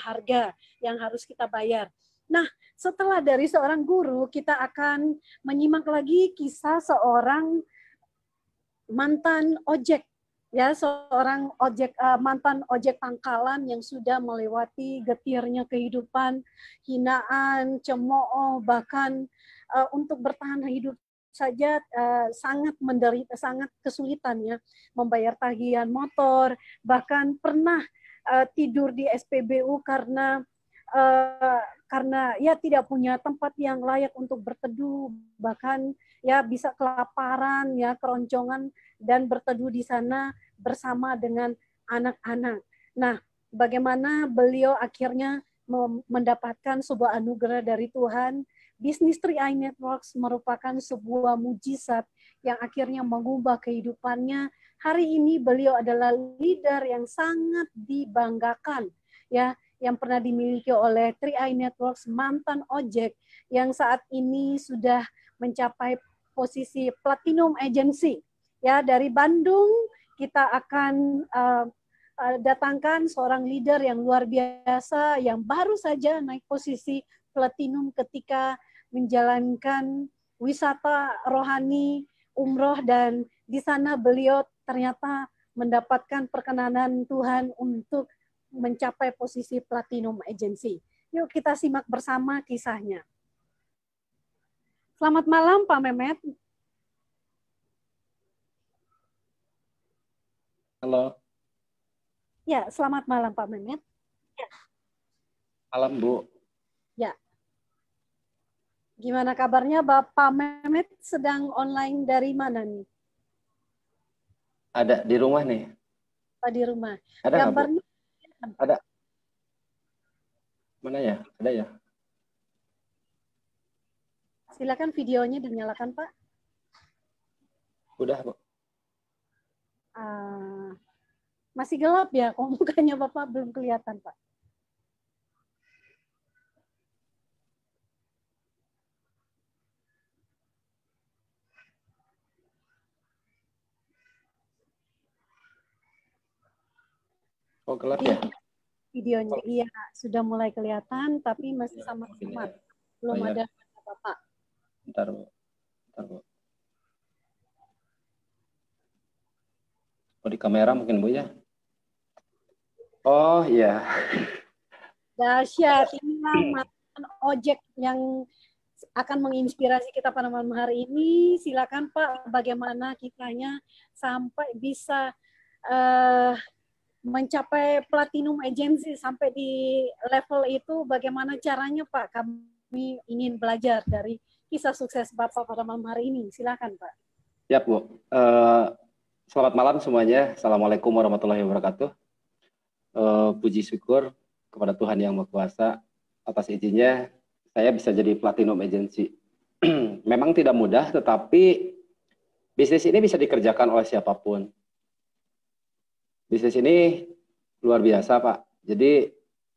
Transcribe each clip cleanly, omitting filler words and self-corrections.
berharga yang harus kita bayar. Nah, setelah dari seorang guru, kita akan menyimak lagi kisah seorang mantan ojek, ya, seorang mantan ojek pangkalan yang sudah melewati getirnya kehidupan, hinaan, cemooh, bahkan untuk bertahan hidup saja sangat menderita, sangat kesulitan ya, membayar tagihan motor, bahkan pernah tidur di SPBU karena ya tidak punya tempat yang layak untuk berteduh, bahkan ya bisa kelaparan, ya keroncongan, dan berteduh di sana bersama dengan anak-anak. Nah, bagaimana beliau akhirnya mendapatkan sebuah anugerah dari Tuhan. Bisnis 3i Networks merupakan sebuah mujizat yang akhirnya mengubah kehidupannya. Hari ini beliau adalah leader yang sangat dibanggakan, ya, yang pernah dimiliki oleh 3i Networks, mantan ojek yang saat ini sudah mencapai posisi Platinum Agency. Ya, dari Bandung kita akan datangkan seorang leader yang luar biasa yang baru saja naik posisi Platinum ketika menjalankan wisata rohani umroh, dan di sana beliau ternyata mendapatkan perkenanan Tuhan untuk mencapai posisi Platinum Agency. Yuk kita simak bersama kisahnya. Selamat malam Pak Mehmet. Halo. Ya, selamat malam Pak Mehmet. Ya. Malam Bu. Ya. Gimana kabarnya Bapak Mehmet, sedang online dari mana nih? Ada di rumah nih. Oh, di rumah. Ada gambarnya? Ada. Mana ya? Ada ya? Silakan videonya dinyalakan Pak. Udah Bu. Masih gelap ya, kok mukanya Bapak belum kelihatan Pak. Oh gelap ya? Videonya, iya sudah mulai kelihatan, tapi masih sama-sama. Belum ada Bapak. Bentar Bu. Bentar Bu. Oh di kamera mungkin Bu ya? Oh iya. Dahsyat, inilah mantan ojek yang akan menginspirasi kita pada malam hari ini. Silakan Pak, bagaimana kitanya sampai bisa mencapai Platinum Agency sampai di level itu, bagaimana caranya Pak? Kami ingin belajar dari kisah sukses Bapak pada malam hari ini. Silakan Pak. Ya Bu. Selamat malam semuanya. Assalamualaikum warahmatullahi wabarakatuh. Puji syukur kepada Tuhan Yang Maha Kuasa atas izinnya saya bisa jadi Platinum Agency. Memang tidak mudah, tetapi bisnis ini bisa dikerjakan oleh siapapun. Bisnis ini luar biasa Pak. Jadi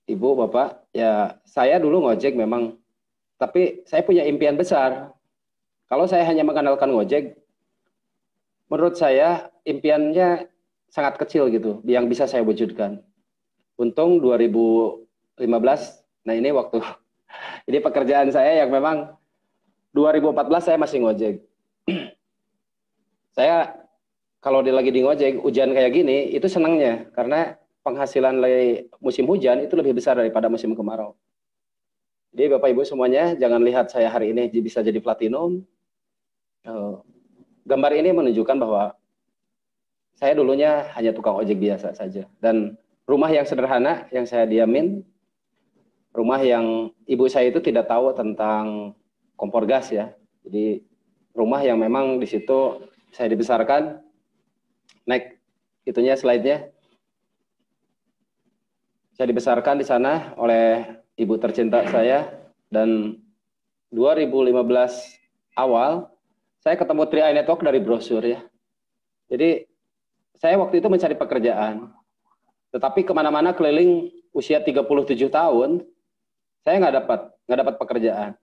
Ibu, Bapak, ya saya dulu ngojek memang, tapi saya punya impian besar. Kalau saya hanya mengandalkan ngojek, menurut saya impiannya sangat kecil gitu, yang bisa saya wujudkan. Untung 2015, nah ini waktu, ini pekerjaan saya yang memang 2014 saya masih ngojek. Saya kalau lagi di ngojek, hujan kayak gini, itu senangnya. Karena penghasilan musim hujan itu lebih besar daripada musim kemarau. Jadi Bapak Ibu semuanya, jangan lihat saya hari ini bisa jadi Platinum. Gambar ini menunjukkan bahwa saya dulunya hanya tukang ojek biasa saja. Dan rumah yang sederhana yang saya diamin, rumah yang ibu saya itu tidak tahu tentang kompor gas ya. Jadi rumah yang memang di situ saya dibesarkan. Naik itunya slide-nya. Saya dibesarkan di sana oleh ibu tercinta saya, dan 2015 awal saya ketemu 3i Network dari brosur ya. Jadi saya waktu itu mencari pekerjaan, tetapi kemana-mana keliling usia 37 tahun, saya nggak dapat pekerjaan.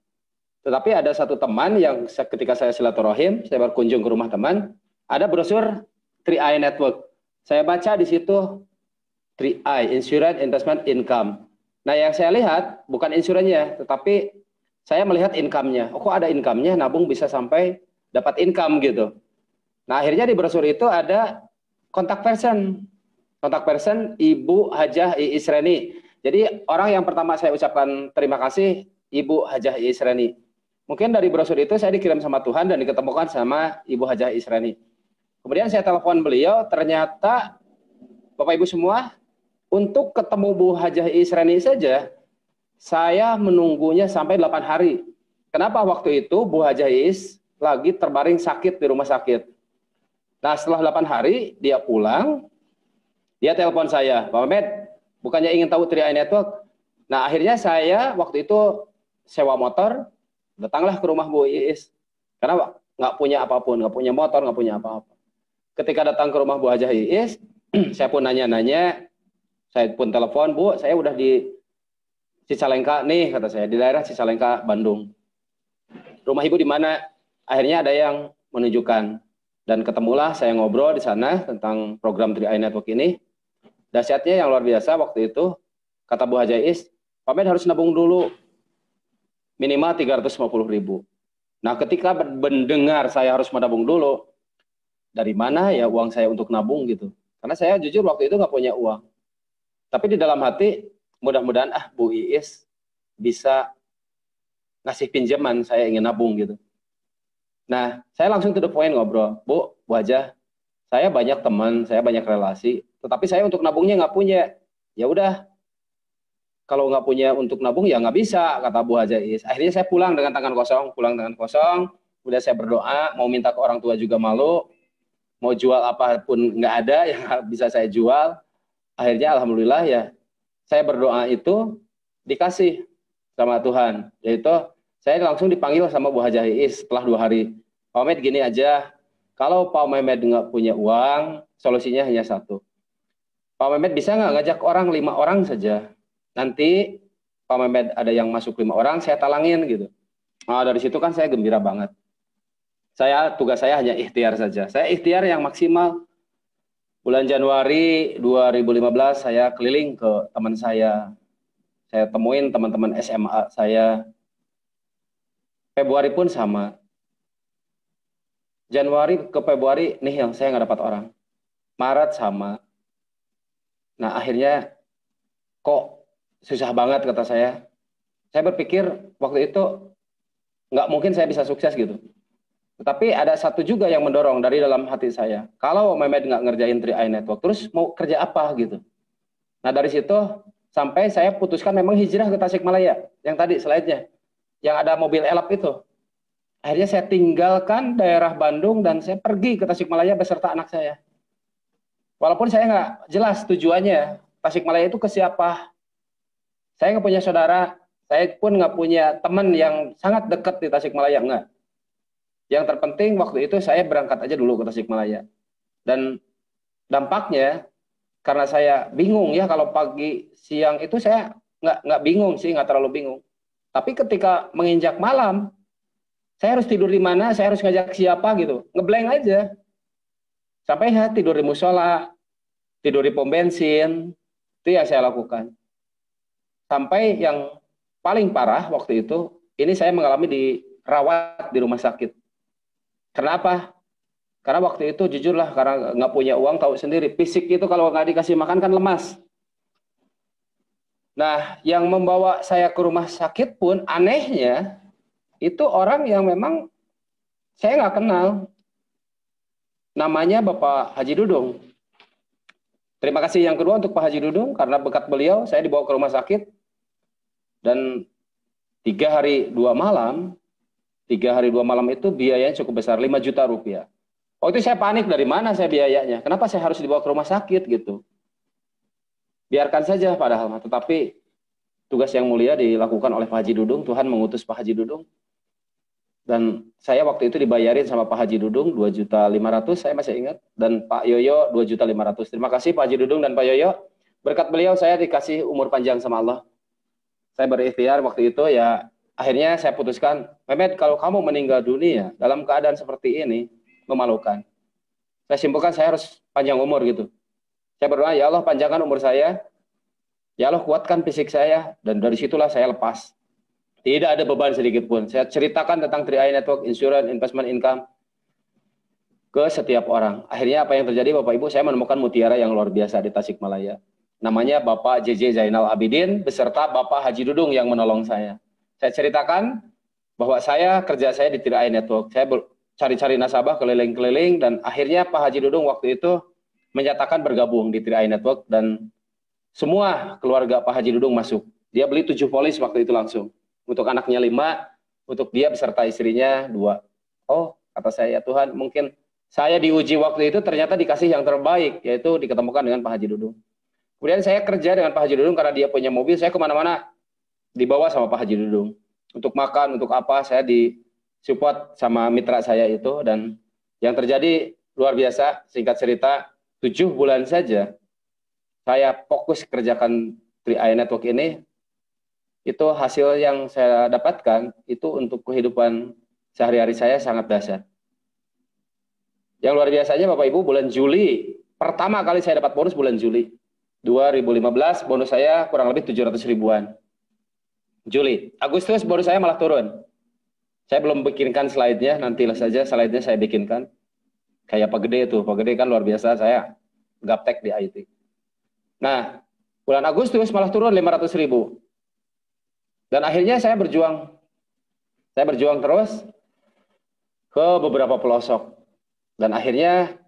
Tetapi ada satu teman yang ketika saya silaturahim, saya berkunjung ke rumah teman, ada brosur 3i Network. Saya baca di situ 3i, Insurance Investment Income. Nah, yang saya lihat bukan insurannya, tetapi saya melihat income-nya. Oh, kok ada income-nya, nabung bisa sampai dapat income gitu. Nah, akhirnya di brosur itu ada kontak person. Kontak person Ibu Hajah Iis Reni. Jadi orang yang pertama saya ucapkan terima kasih Ibu Hajah Iis Reni. Mungkin dari brosur itu saya dikirim sama Tuhan dan diketemukan sama Ibu Hajah Iis Reni. Kemudian saya telepon beliau, ternyata Bapak Ibu semua, untuk ketemu Bu Hajah Iis Reni saja, saya menunggunya sampai 8 hari. Kenapa waktu itu Bu Hajah Iis lagi terbaring sakit di rumah sakit. Nah, setelah 8 hari, dia pulang, dia telepon saya, Pak Mehmet, bukannya ingin tahu 3i Network? Nah, akhirnya saya waktu itu sewa motor, datanglah ke rumah Bu Iis. Karena nggak punya apapun, nggak punya motor, nggak punya apa-apa. Ketika datang ke rumah Bu Hajah Iis, saya pun nanya-nanya, saya pun telepon, Bu, saya udah di Cicalengka nih, kata saya, di daerah Cicalengka, Bandung. Rumah Ibu di mana? Akhirnya ada yang menunjukkan. Dan ketemulah saya ngobrol di sana tentang program 3i Network ini. Dahsyatnya yang luar biasa waktu itu, kata Bu Hajah Iis, Pak Med harus nabung dulu, minimal 350.000. Nah, ketika mendengar saya harus menabung dulu, dari mana ya uang saya untuk nabung gitu. Karena saya jujur waktu itu nggak punya uang. Tapi di dalam hati, mudah-mudahan Bu Iis bisa ngasih pinjaman, saya ingin nabung gitu. Nah, saya langsung to the point ngobrol, Bu Hajah, saya banyak teman, saya banyak relasi, tetapi saya untuk nabungnya nggak punya. Ya udah, kalau nggak punya untuk nabung ya nggak bisa, kata Bu Hajah Iis. Akhirnya saya pulang dengan tangan kosong, Udah saya berdoa, mau minta ke orang tua juga malu, mau jual apapun nggak ada yang bisa saya jual. Akhirnya alhamdulillah ya, saya berdoa itu dikasih sama Tuhan. Yaitu saya langsung dipanggil sama Bu Hajah Iis setelah 2 hari. Pak Mehmet gini aja, kalau Pak Mehmet nggak punya uang, solusinya hanya satu. Pak Mehmet bisa nggak ngajak orang 5 orang saja. Nanti Pak Mehmet ada yang masuk 5 orang, saya talangin gitu. Nah, dari situ kan saya gembira banget. Tugas saya hanya ikhtiar saja. Saya ikhtiar yang maksimal. Bulan Januari 2015 saya keliling ke teman saya. Saya temuin teman-teman SMA saya. Februari pun sama. Januari ke Februari, nih yang saya nggak dapat orang. Maret sama. Nah, akhirnya kok susah banget kata saya. Saya berpikir waktu itu nggak mungkin saya bisa sukses gitu. Tetapi ada satu juga yang mendorong dari dalam hati saya. Kalau Mehmet nggak ngerjain 3i Network, terus mau kerja apa gitu. Nah, dari situ sampai saya putuskan memang hijrah ke Tasikmalaya. Yang tadi slide-nya. Yang ada mobil elap itu. Akhirnya saya tinggalkan daerah Bandung dan saya pergi ke Tasikmalaya beserta anak saya. Walaupun saya nggak jelas tujuannya. Tasikmalaya itu ke siapa? Saya nggak punya saudara. Saya pun nggak punya teman yang sangat dekat di Tasikmalaya. Nggak. Yang terpenting waktu itu saya berangkat aja dulu ke Tasikmalaya. Dan dampaknya karena saya bingung ya kalau pagi siang itu saya nggak bingung sih, nggak terlalu bingung. Tapi ketika menginjak malam, saya harus tidur di mana, saya harus ngajak siapa gitu, ngeblank aja. Sampai ya tidur di musola, tidur di pom bensin, itu ya saya lakukan. Sampai yang paling parah waktu itu, ini saya mengalami dirawat di rumah sakit. Kenapa? Karena waktu itu jujurlah, karena nggak punya uang, tahu sendiri, fisik itu kalau nggak dikasih makan kan lemas. Nah, yang membawa saya ke rumah sakit pun anehnya, itu orang yang memang saya nggak kenal. Namanya Bapak Haji Dudung. Terima kasih yang kedua untuk Pak Haji Dudung, karena berkat beliau saya dibawa ke rumah sakit. Dan 3 hari 2 malam, 3 hari 2 malam itu biayanya cukup besar, 5 juta rupiah. Oh, itu saya panik, dari mana saya biayanya? Kenapa saya harus dibawa ke rumah sakit gitu? Biarkan saja padahal, tetapi tugas yang mulia dilakukan oleh Pak Haji Dudung, Tuhan mengutus Pak Haji Dudung. Dan saya waktu itu dibayarin sama Pak Haji Dudung 2.500.000, saya masih ingat, dan Pak Yoyo 2.500.000. Terima kasih Pak Haji Dudung dan Pak Yoyo. Berkat beliau saya dikasih umur panjang sama Allah. Saya berikhtiar waktu itu ya, akhirnya saya putuskan, Mehmet, kalau kamu meninggal dunia dalam keadaan seperti ini, memalukan. Saya simpulkan saya harus panjang umur gitu. Saya berdoa, ya Allah panjangkan umur saya, Ya Allah kuatkan fisik saya, dan dari situlah saya lepas. Tidak ada beban sedikit pun. Saya ceritakan tentang 3i Network, Insurance, Investment Income ke setiap orang. Akhirnya apa yang terjadi Bapak Ibu, saya menemukan mutiara yang luar biasa di Tasikmalaya. Namanya Bapak JJ Zainal Abidin beserta Bapak Haji Dudung yang menolong saya. Saya ceritakan bahwa kerja saya di 3i Network. Saya cari-cari nasabah keliling-keliling, dan akhirnya Pak Haji Dudung waktu itu menyatakan bergabung di 3i Network, dan semua keluarga Pak Haji Dudung masuk. Dia beli 7 polis waktu itu langsung. Untuk anaknya 5, untuk dia beserta istrinya 2. Oh, kata saya, ya Tuhan, mungkin saya diuji waktu itu ternyata dikasih yang terbaik, yaitu diketemukan dengan Pak Haji Dudung. Kemudian saya kerja dengan Pak Haji Dudung karena dia punya mobil, saya kemana-mana dibawa sama Pak Haji Dudung. Untuk makan, untuk apa, saya disupport sama mitra saya itu, dan yang terjadi luar biasa. Singkat cerita, 7 bulan saja saya fokus kerjakan 3i Network ini. Itu hasil yang saya dapatkan, itu untuk kehidupan sehari-hari saya sangat dahsyat. Yang luar biasanya Bapak Ibu, bulan Juli, pertama kali saya dapat bonus bulan Juli 2015, bonus saya kurang lebih 700 ribuan. Juli, Agustus bonus saya malah turun. Saya belum bikinkan slide-nya, nantilah saja slide-nya saya bikinkan. Kayak Pak Gede itu, Pak Gede kan luar biasa, saya gaptek di IT. Nah, bulan Agustus malah turun 500 ribu. Dan akhirnya saya berjuang terus ke beberapa pelosok. Dan akhirnya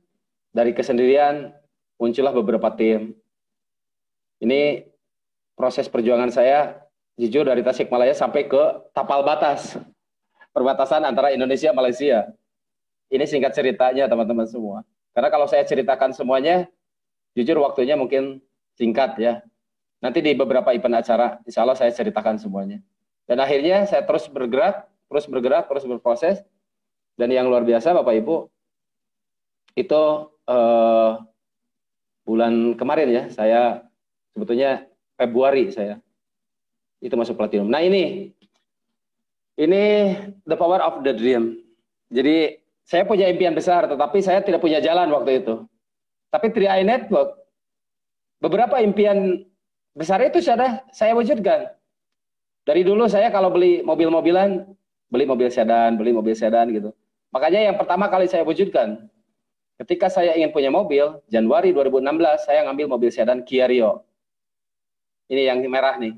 dari kesendirian muncullah beberapa tim. Ini proses perjuangan saya, jujur, dari Tasikmalaya sampai ke tapal batas, perbatasan antara Indonesia Malaysia. Ini singkat ceritanya teman-teman semua. Karena kalau saya ceritakan semuanya, jujur waktunya mungkin singkat ya. Nanti di beberapa event acara, insya Allah saya ceritakan semuanya. Dan akhirnya saya terus bergerak, terus berproses. Dan yang luar biasa Bapak Ibu, itu bulan kemarin ya, saya sebetulnya Februari saya itu masuk platinum. Nah ini the power of the dream. Jadi saya punya impian besar, tetapi saya tidak punya jalan waktu itu. Tapi 3i Network, beberapa impian besar itu sudah saya wujudkan. Dari dulu saya kalau beli mobil-mobilan, beli mobil sedan gitu. Makanya yang pertama kali saya wujudkan, ketika saya ingin punya mobil, Januari 2016 saya ngambil mobil sedan Kia Rio. Ini yang merah nih.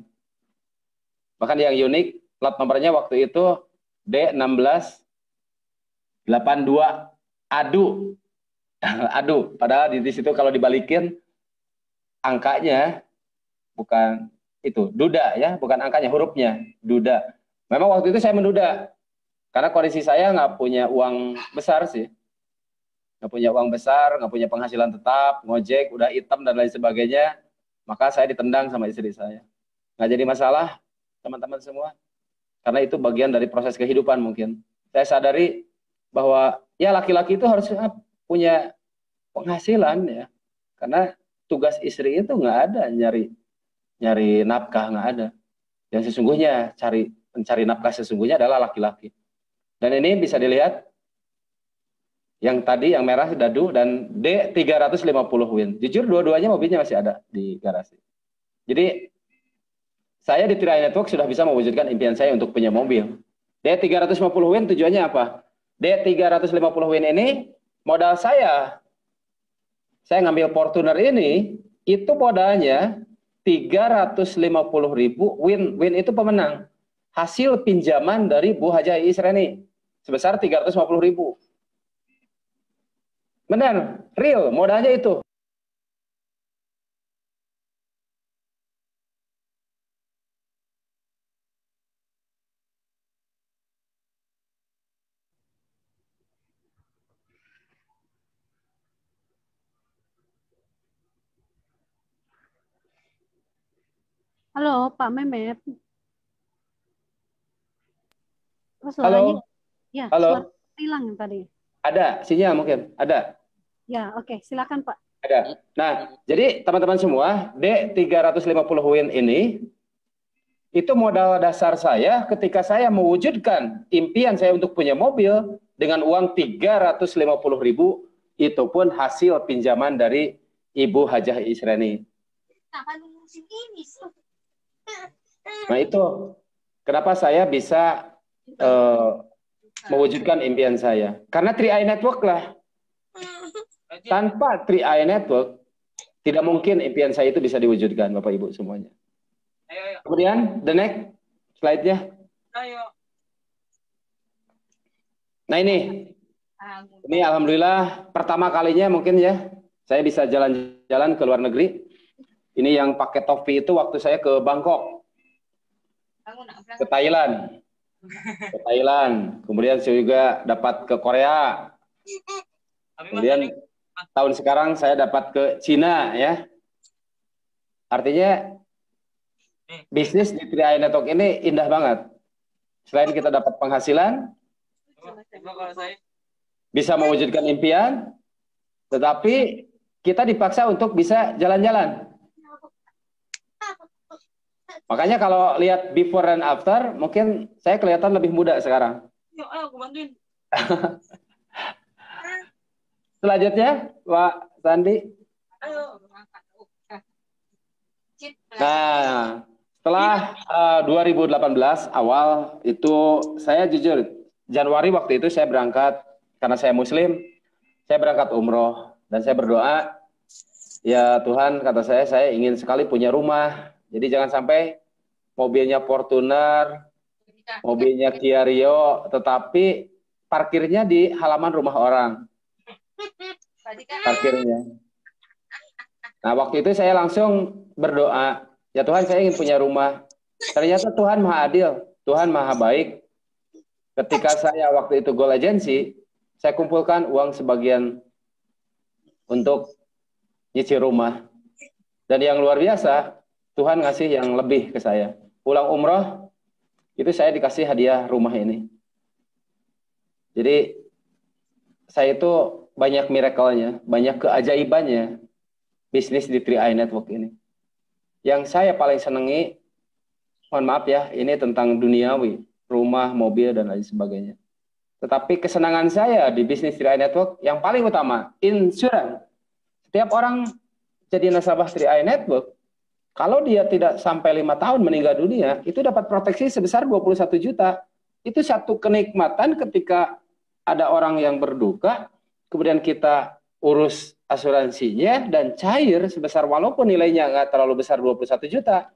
Bahkan yang unik, plat nomornya waktu itu D1682 Adu. Adu, padahal di situ kalau dibalikin angkanya bukan itu, duda ya, bukan angkanya, hurufnya duda. Memang waktu itu saya menduda karena kondisi saya nggak punya uang besar sih, nggak punya uang besar, nggak punya penghasilan tetap, ngojek udah hitam dan lain sebagainya. Maka saya ditendang sama istri saya. Nggak jadi masalah teman-teman semua, karena itu bagian dari proses kehidupan. Mungkin saya sadari bahwa ya laki-laki itu harus punya penghasilan ya, karena tugas istri itu nggak ada nyari nafkah, nggak ada. Yang sesungguhnya pencari nafkah sesungguhnya adalah laki-laki. Dan ini bisa dilihat yang tadi yang merah Dadu dan D350 Win. Jujur dua-duanya mobilnya masih ada di garasi. Jadi saya di 3i Network sudah bisa mewujudkan impian saya untuk punya mobil. D350 Win tujuannya apa? D350 Win ini modal saya ngambil Fortuner ini, itu modalnya 350.000 Win. Win itu pemenang. Hasil pinjaman dari Bu Haja Isreni sebesar 350.000. Benar, real, modalnya itu. Halo, Pak Mehmet. Oh, Halo, suaranya, ya, suara halo. hilang tadi. Ada sinyal mungkin, ada. Ya, oke, silakan Pak. Ada. Nah, jadi teman-teman semua, D350 Win ini itu modal dasar saya ketika saya mewujudkan impian saya untuk punya mobil dengan uang 350.000, itu pun hasil pinjaman dari Ibu Hajah Isreni. Nah itu kenapa saya bisa mewujudkan impian saya. Karena 3i Network lah. Tanpa 3i Network, tidak mungkin impian saya itu bisa diwujudkan, Bapak Ibu semuanya. Kemudian, the next slide-nya. Nah ini alhamdulillah pertama kalinya mungkin ya, saya bisa jalan-jalan ke luar negeri. Ini yang pakai topi itu waktu saya ke Bangkok, ke Thailand. Kemudian saya juga dapat ke Korea. Kemudian tahun sekarang saya dapat ke Cina ya. Artinya bisnis di 3i Network ini indah banget. Selain kita dapat penghasilan, bisa mewujudkan impian, tetapi kita dipaksa untuk bisa jalan-jalan. Makanya kalau lihat before and after, mungkin saya kelihatan lebih muda sekarang. Ayo, aku bantuin. Selanjutnya, Pak Sandi. Nah, setelah 2018 awal itu saya jujur, Januari waktu itu saya berangkat, karena saya Muslim, saya berangkat umroh. Dan saya berdoa, ya Tuhan kata saya ingin sekali punya rumah. Jadi jangan sampai mobilnya Fortuner, mobilnya Kia Rio, tetapi parkirnya di halaman rumah orang. Parkirnya. Nah, waktu itu saya langsung berdoa, ya Tuhan saya ingin punya rumah. Ternyata Tuhan Maha Adil, Tuhan Maha Baik. Ketika saya waktu itu goal agency, saya kumpulkan uang sebagian untuk nyicil rumah. Dan yang luar biasa, Tuhan ngasih yang lebih ke saya. Pulang umroh, itu saya dikasih hadiah rumah ini. Jadi, saya itu banyak miracle-nya, banyak keajaibannya bisnis di 3i Network ini. Yang saya paling senangi, mohon maaf ya, ini tentang duniawi, rumah, mobil, dan lain sebagainya. Tetapi kesenangan saya di bisnis 3i Network, yang paling utama, insurance. Setiap orang jadi nasabah 3i Network, kalau dia tidak sampai 5 tahun meninggal dunia, itu dapat proteksi sebesar 21 juta. Itu satu kenikmatan ketika ada orang yang berduka, kemudian kita urus asuransinya dan cair sebesar walaupun nilainya nggak terlalu besar 21 juta.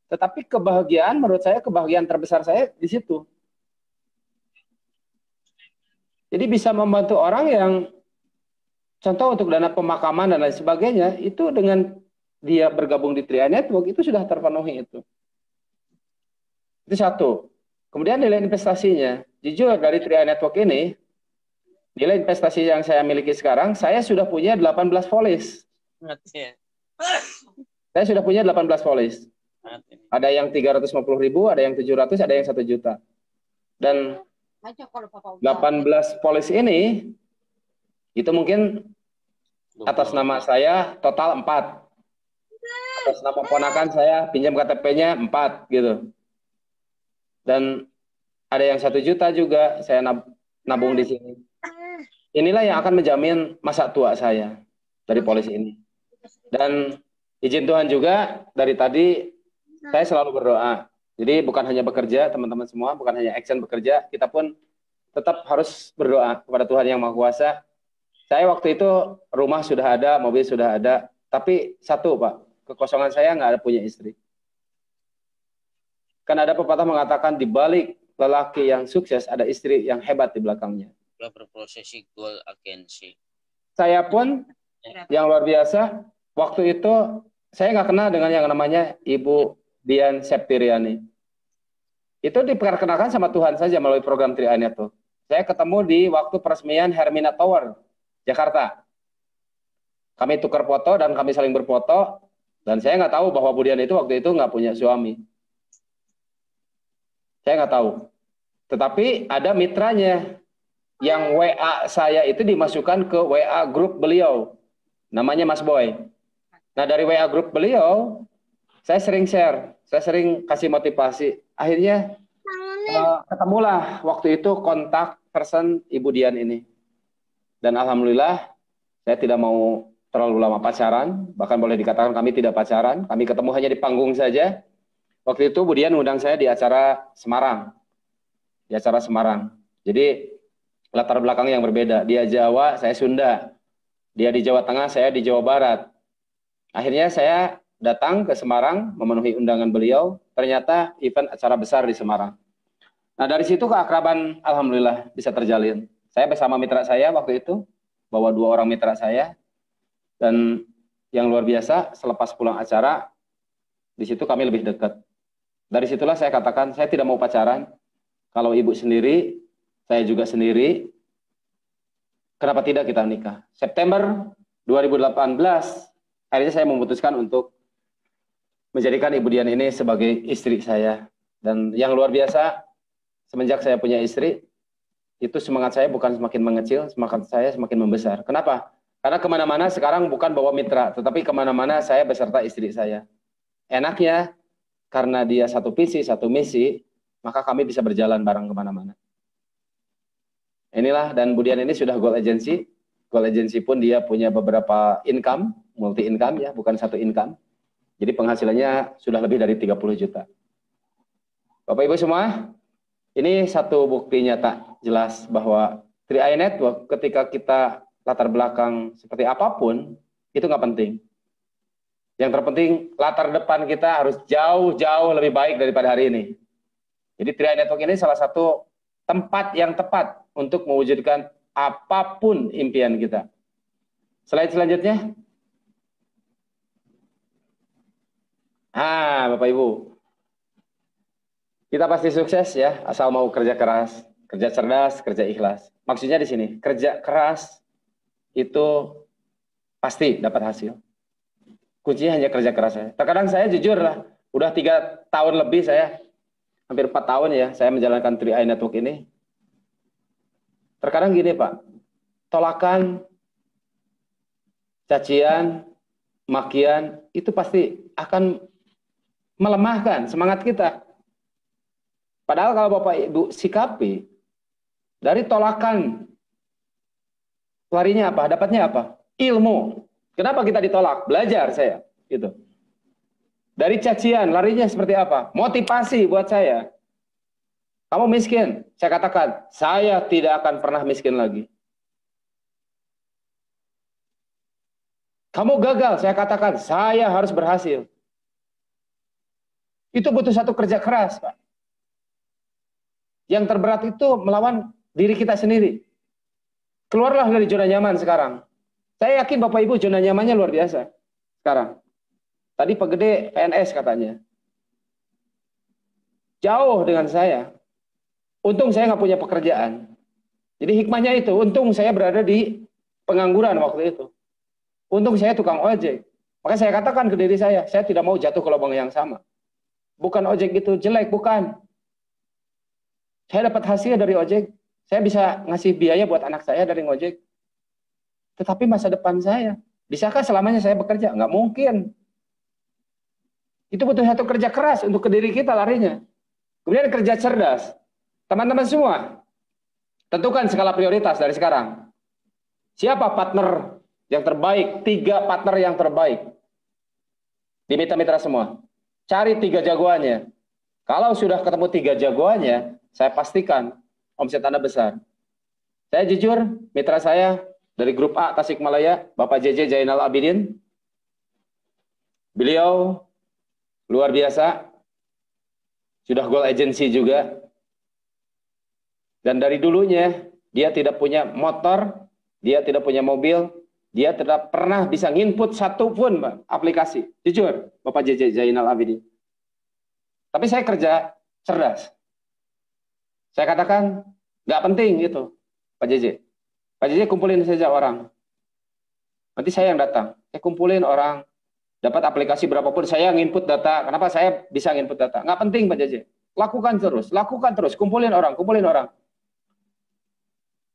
Tetapi kebahagiaan menurut saya, kebahagiaan terbesar saya di situ. Jadi bisa membantu orang yang contoh untuk dana pemakaman dan lain sebagainya, itu dengan dia bergabung di 3i Network itu sudah terpenuhi itu. Itu satu. Kemudian nilai investasinya, jujur dari 3i Network ini, nilai investasi yang saya miliki sekarang, saya sudah punya 18 polis. Saya sudah punya 18 polis. Ada yang 350.000, ada yang 700, ada yang 1 juta. Dan 18 polis ini, itu mungkin atas nama saya total 4. Atas nama ponakan saya pinjam KTP-nya 4 gitu. Dan ada yang 1 juta juga saya nabung di sini. Inilah yang akan menjamin masa tua saya dari polis ini. Dan izin Tuhan juga dari tadi saya selalu berdoa. Jadi bukan hanya bekerja teman-teman semua, bukan hanya action bekerja, kita pun tetap harus berdoa kepada Tuhan yang Maha Kuasa. Saya waktu itu rumah sudah ada, mobil sudah ada, tapi satu Pak, kekosongan saya nggak ada punya istri. Kan ada pepatah mengatakan di balik lelaki yang sukses ada istri yang hebat di belakangnya. Berprosesi goal agensi. Saya pun yang luar biasa, waktu itu saya nggak kenal dengan yang namanya Ibu Dian Septiriani. Itu diperkenalkan sama Tuhan saja melalui program 3i Network. Saya ketemu di waktu peresmian Hermina Tower, Jakarta. Kami tukar foto dan kami saling berfoto. Dan saya nggak tahu bahwa Bu Dian itu waktu itu nggak punya suami. Saya nggak tahu. Tetapi ada mitranya. Yang WA saya itu dimasukkan ke WA grup beliau. Namanya Mas Boy. Nah dari WA grup beliau, saya sering share. Saya sering kasih motivasi. Akhirnya ketemulah waktu itu kontak person Ibu Dian ini. Dan alhamdulillah saya tidak mau terlalu lama pacaran, bahkan boleh dikatakan kami tidak pacaran, kami ketemu hanya di panggung saja. Waktu itu Budian undang saya di acara Semarang. Di acara Semarang. Jadi latar belakang yang berbeda. Dia Jawa, saya Sunda. Dia di Jawa Tengah, saya di Jawa Barat. Akhirnya saya datang ke Semarang memenuhi undangan beliau. Ternyata event acara besar di Semarang. Nah dari situ keakraban alhamdulillah bisa terjalin. Saya bersama mitra saya waktu itu, bawa 2 orang mitra saya. Dan yang luar biasa, selepas pulang acara, di situ kami lebih dekat. Dari situlah saya katakan, saya tidak mau pacaran. Kalau ibu sendiri, saya juga sendiri. Kenapa tidak kita nikah? September 2018, akhirnya saya memutuskan untuk menjadikan Ibu Dian ini sebagai istri saya. Dan yang luar biasa, semenjak saya punya istri, itu semangat saya bukan semakin mengecil, semangat saya semakin membesar. Kenapa? Karena kemana-mana sekarang bukan bawa mitra, tetapi kemana-mana saya beserta istri saya. Enaknya, karena dia satu visi, satu misi, maka kami bisa berjalan bareng kemana-mana. Inilah, dan Budian ini sudah Goal Agency. Goal Agency pun dia punya beberapa income, multi income ya, bukan satu income. Jadi penghasilannya sudah lebih dari 30 juta. Bapak Ibu semua, ini satu bukti nyata jelas bahwa 3i Network ketika kita latar belakang seperti apapun, itu nggak penting. Yang terpenting latar depan kita harus jauh-jauh lebih baik daripada hari ini. Jadi 3i Network ini salah satu tempat yang tepat untuk mewujudkan apapun impian kita. Slide selanjutnya. Bapak Ibu. Kita pasti sukses ya, asal mau kerja keras, kerja cerdas, kerja ikhlas. Maksudnya di sini, kerja keras itu pasti dapat hasil. Kuncinya hanya kerja keras saya. Terkadang saya jujur lah, udah 3 tahun lebih saya, hampir 4 tahun ya, saya menjalankan 3i Network ini. Terkadang gini Pak, tolakan, cacian, makian, itu pasti akan melemahkan semangat kita. Padahal kalau Bapak Ibu sikapi, dari tolakan, larinya apa? Dapatnya apa? Ilmu. Kenapa kita ditolak? Belajar saya. Gitu. Dari cacian, larinya seperti apa? Motivasi buat saya. Kamu miskin, saya katakan, saya tidak akan pernah miskin lagi. Kamu gagal, saya katakan, saya harus berhasil. Itu butuh satu kerja keras, Pak. Yang terberat itu melawan diri kita sendiri. Keluarlah dari zona nyaman sekarang. Saya yakin Bapak Ibu zona nyamannya luar biasa sekarang. Tadi Pak Gede PNS katanya. Jauh dengan saya. Untung saya nggak punya pekerjaan. Jadi hikmahnya itu, untung saya berada di pengangguran waktu itu. Untung saya tukang ojek. Maka saya katakan ke diri saya tidak mau jatuh ke lubang yang sama. Bukan ojek itu jelek, bukan. Saya dapat hasil dari ojek. Saya bisa ngasih biaya buat anak saya dari ngojek. Tetapi masa depan saya, bisakah selamanya saya bekerja? Nggak mungkin. Itu butuh satu kerja keras untuk ke diri kita larinya. Kemudian kerja cerdas. Teman-teman semua, tentukan skala prioritas dari sekarang. Siapa partner yang terbaik? 3 partner yang terbaik. Di mitra-mitra semua. Cari 3 jagoannya. Kalau sudah ketemu 3 jagoannya, saya pastikan omset Anda besar. Saya jujur, mitra saya dari grup A Tasikmalaya, Bapak JJ Zainal Abidin. Beliau luar biasa. Sudah Goal Agency juga. Dan dari dulunya, dia tidak punya motor, dia tidak punya mobil, dia tidak pernah bisa nginput satu pun Pak, aplikasi. Jujur, Bapak JJ Zainal Abidin. Tapi saya kerja cerdas. Saya katakan, nggak penting itu, Pak JJ. Pak JJ kumpulin saja orang. Nanti saya yang datang. Saya kumpulin orang, dapat aplikasi berapapun, saya nginput data. Kenapa saya bisa nginput data? Nggak penting Pak JJ. Lakukan terus. Kumpulin orang.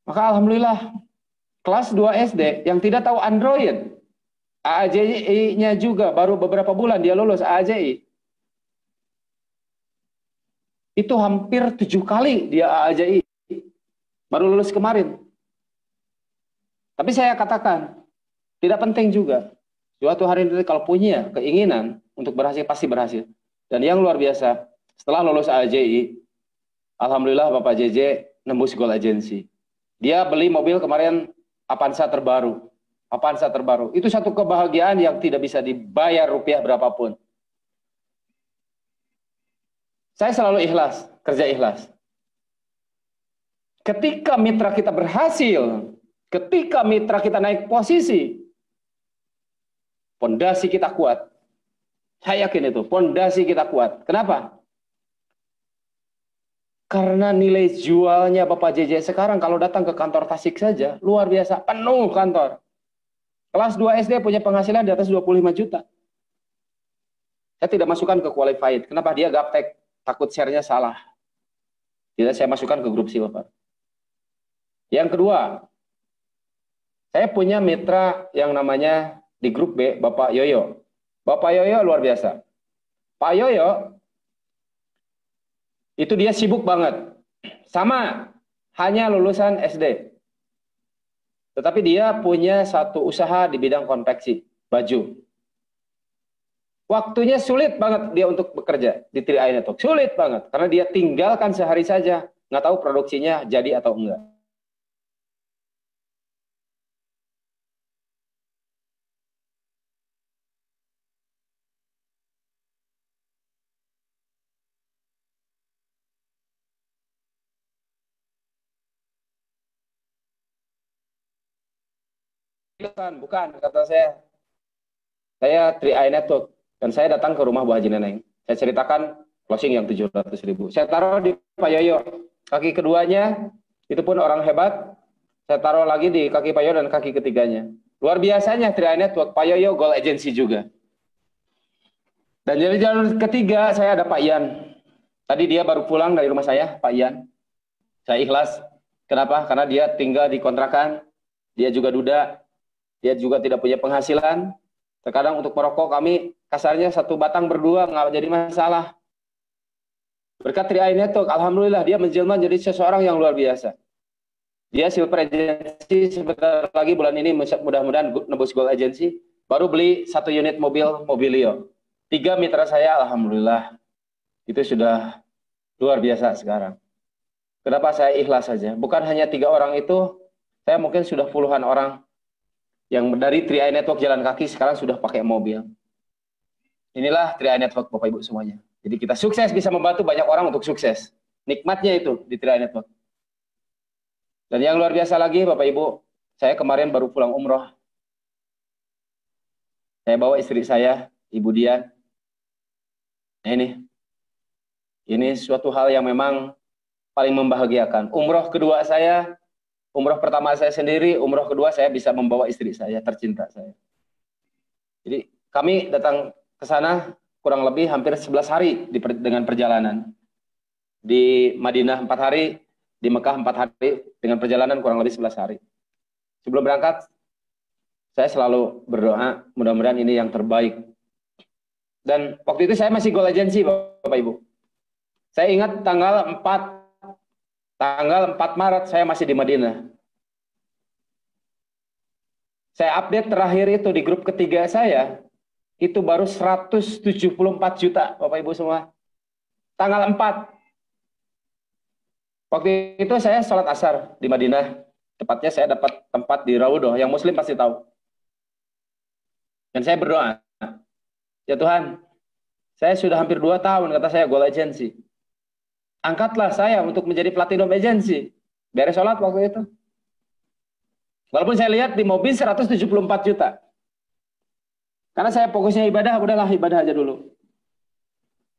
Maka alhamdulillah, kelas 2 SD yang tidak tahu Android, AAJI-nya juga baru beberapa bulan dia lulus AAJI. Itu hampir 7 kali dia AAJI. Baru lulus kemarin. Tapi saya katakan, Tidak penting juga. Suatu hari nanti kalau punya keinginan untuk berhasil, pasti berhasil. Dan yang luar biasa, setelah lulus AJI, alhamdulillah Bapak JJ nembus Goal Agency. Dia beli mobil kemarin Avanza terbaru. Avanza terbaru. Itu satu kebahagiaan yang tidak bisa dibayar rupiah berapapun. Saya selalu ikhlas, kerja ikhlas. Ketika mitra kita berhasil, ketika mitra kita naik posisi, pondasi kita kuat. Saya yakin itu, pondasi kita kuat. Kenapa? Karena nilai jualnya Bapak JJ sekarang kalau datang ke kantor Tasik saja, luar biasa, penuh kantor. Kelas 2 SD punya penghasilan di atas 25 juta. Saya tidak masukkan ke qualified. Kenapa? Dia gaptek, takut share-nya salah. Tidak saya masukkan ke grup si Bapak. Yang kedua, saya punya mitra yang namanya di grup B, Bapak Yoyo. Bapak Yoyo luar biasa. Pak Yoyo, itu dia sibuk banget. Sama, hanya lulusan SD. Tetapi dia punya satu usaha di bidang konveksi, baju. Waktunya sulit banget dia untuk bekerja di 3i Network. Sulit banget, karena dia tinggalkan sehari saja. Nggak tahu produksinya jadi atau enggak. Bukan, kata saya. Saya 3i Network. Dan saya datang ke rumah Bu Haji Neneng. Saya ceritakan closing yang 700.000. Saya taruh di Pak Yoyo. Kaki keduanya, itu pun orang hebat. Saya taruh lagi di kaki Pak Yoyo dan kaki ketiganya. Luar biasanya 3i Network, Pak Yoyo Goal Agency juga. Dan jadi jalur ketiga, saya ada Pak Ian. Tadi dia baru pulang dari rumah saya, Pak Ian. Saya ikhlas. Kenapa? Karena dia tinggal di kontrakan. Dia juga duda. Dia juga tidak punya penghasilan. Terkadang untuk merokok kami kasarnya satu batang berdua nggak jadi masalah. Berkat 3i Network, alhamdulillah dia menjelma jadi seseorang yang luar biasa. Dia Silver Agency sebentar lagi bulan ini mudah-mudahan nebus Gold Agency. Baru beli 1 unit mobil Mobilio. 3 mitra saya, alhamdulillah itu sudah luar biasa sekarang. Kenapa saya ikhlas saja? Bukan hanya 3 orang itu, saya mungkin sudah puluhan orang yang dari 3i Network jalan kaki sekarang sudah pakai mobil. Inilah 3i Network Bapak Ibu semuanya. Jadi kita sukses bisa membantu banyak orang untuk sukses. Nikmatnya itu di 3i Network. Dan yang luar biasa lagi Bapak Ibu, saya kemarin baru pulang umroh. Saya bawa istri saya, Ibu Dian. Nah ini suatu hal yang memang paling membahagiakan. Umroh kedua saya, umroh pertama saya sendiri, umroh kedua saya bisa membawa istri saya, tercinta saya. Jadi kami datang ke sana kurang lebih hampir 11 hari dengan perjalanan. Di Madinah 4 hari, di Mekah 4 hari, dengan perjalanan kurang lebih 11 hari. Sebelum berangkat, saya selalu berdoa, mudah-mudahan ini yang terbaik. Dan waktu itu saya masih Goal Agency, Bapak Ibu. Saya ingat tanggal 4 Maret saya masih di Madinah. Saya update terakhir itu di grup ketiga saya, itu baru 174 juta, Bapak Ibu semua. Tanggal 4. Waktu itu saya sholat asar di Madinah. Tepatnya saya dapat tempat di Raudhah, yang muslim pasti tahu. Dan saya berdoa, ya Tuhan, saya sudah hampir 2 tahun, kata saya, Goal Agency. Angkatlah saya untuk menjadi Platinum Agency. Beres sholat waktu itu. Walaupun saya lihat di mobil 174 juta. Karena saya fokusnya ibadah, udahlah ibadah aja dulu.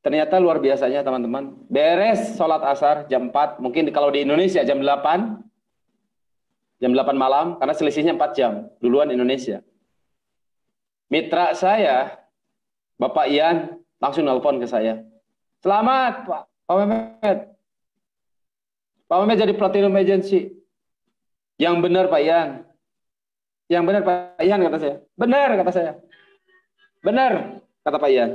Ternyata luar biasanya teman-teman. Beres sholat asar jam 4, mungkin kalau di Indonesia jam 8. Jam 8 malam, karena selisihnya 4 jam. Duluan Indonesia. Mitra saya, Bapak Ian, langsung nelpon ke saya. Selamat Pak Mehmet. Pak Mehmet jadi Platinum Agency. Yang benar Pak Ian. Yang benar Pak Ian, kata saya. Benar, kata saya. Benar, kata Pak Ian.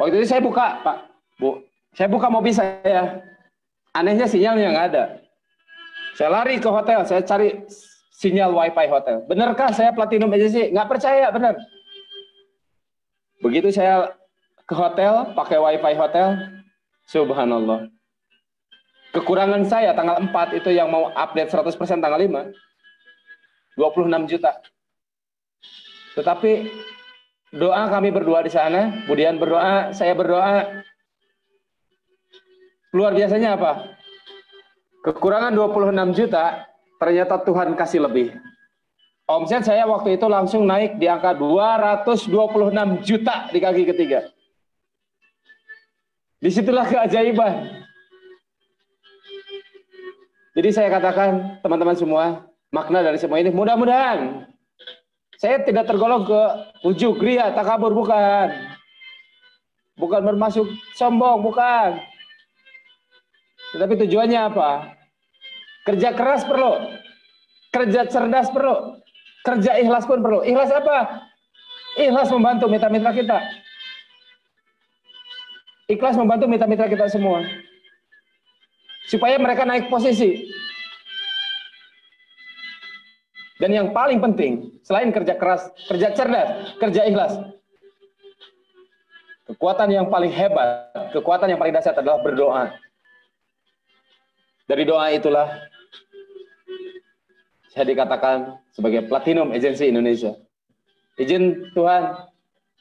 Waktu itu saya buka, Pak. Bu, saya buka mobil saya. Anehnya sinyalnya nggak ada. Saya lari ke hotel, saya cari sinyal Wi-Fi hotel. Benarkah saya Platinum Agency? Nggak percaya, benar. Begitu saya ke hotel, pakai Wi-Fi hotel, subhanallah. Kekurangan saya tanggal 4 itu yang mau update 100% tanggal 5, 26 juta. Tetapi doa kami berdua di sana, kemudian berdoa, saya berdoa. Luar biasanya apa? Kekurangan 26 juta, ternyata Tuhan kasih lebih. Omset saya waktu itu langsung naik di angka 226 juta di kaki ketiga. Disitulah keajaiban. Jadi saya katakan, teman-teman semua, makna dari semua ini, mudah-mudahan saya tidak tergolong ke ujug, ria, takabur, bukan. Bukan bermaksud sombong, bukan. Tetapi tujuannya apa? Kerja keras perlu, kerja cerdas perlu, kerja ikhlas pun perlu. Ikhlas apa? Ikhlas membantu mitra-mitra kita. Ikhlas membantu mitra-mitra kita semua. Supaya mereka naik posisi. Dan yang paling penting, selain kerja keras, kerja cerdas, kerja ikhlas, kekuatan yang paling hebat, kekuatan yang paling dahsyat adalah berdoa. Dari doa itulah saya dikatakan sebagai Platinum Agency Indonesia. Izin Tuhan,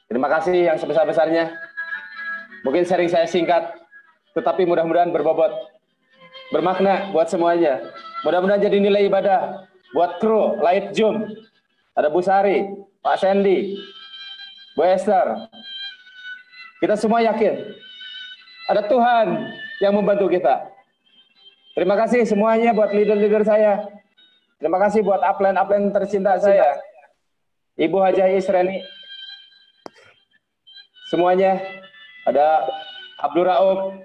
terima kasih yang sebesar-besarnya. Mungkin sharing saya singkat, tetapi mudah-mudahan berbobot, bermakna buat semuanya. Mudah-mudahan jadi nilai ibadah buat kru Light Zoom. Ada Bu Sari, Pak Sandy, Bu Esther. Kita semua yakin ada Tuhan yang membantu kita. Terima kasih semuanya buat leader-leader saya. Terima kasih buat upline tercinta saya. Ibu Hajah Isreni. Semuanya. Ada Abdul Rauf,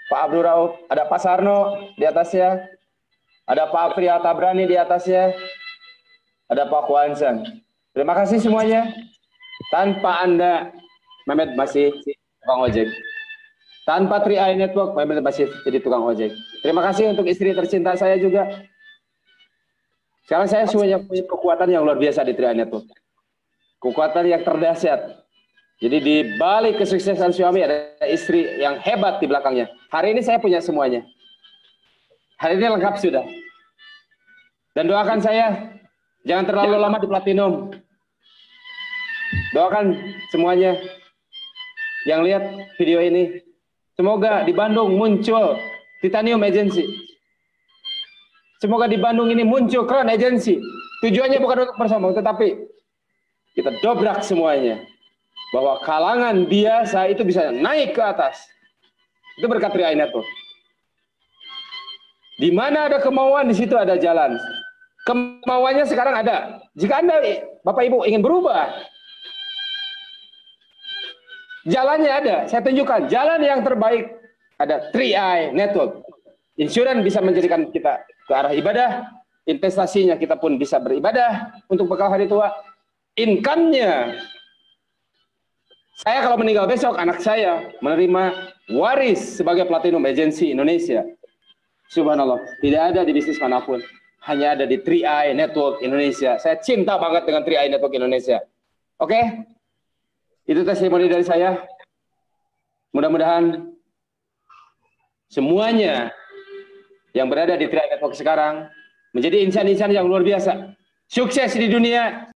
Pak Abdul Rauf, ada Pak Sarno di atasnya. Ada Pak Priya Tabrani di atasnya. Ada Pak Kwansan. Terima kasih semuanya. Tanpa Anda, Mehmet masih tukang ojek. Tanpa 3i Network, Mehmet masih jadi tukang ojek. Terima kasih untuk istri tercinta saya juga. Sekarang saya punya kekuatan yang luar biasa di 3i Network. Kekuatan yang terdahsyat. Jadi di balik kesuksesan suami ada istri yang hebat di belakangnya. Hari ini saya punya semuanya. Hari ini lengkap sudah. Dan doakan saya, jangan terlalu lama di Platinum. Doakan semuanya yang lihat video ini. Semoga di Bandung muncul Titanium Agency. Semoga di Bandung ini muncul Crown Agency. Tujuannya bukan untuk bersombong, tetapi kita dobrak semuanya. Bahwa kalangan biasa itu bisa naik ke atas. Itu berkat 3i Network. Di mana ada kemauan, di situ ada jalan. Kemauannya sekarang ada. Jika Anda, Bapak Ibu, ingin berubah, jalannya ada. Saya tunjukkan. Jalan yang terbaik ada 3i Network. Insurans bisa menjadikan kita ke arah ibadah. Investasinya kita pun bisa beribadah untuk bekal hari tua. Income-nya, saya kalau meninggal besok, anak saya menerima waris sebagai Platinum Agency Indonesia. Subhanallah, tidak ada di bisnis manapun. Hanya ada di 3i Network Indonesia. Saya cinta banget dengan 3i Network Indonesia. Oke? Itu testimoni dari saya. Mudah-mudahan semuanya yang berada di 3i Network sekarang menjadi insan-insan yang luar biasa. Sukses di dunia.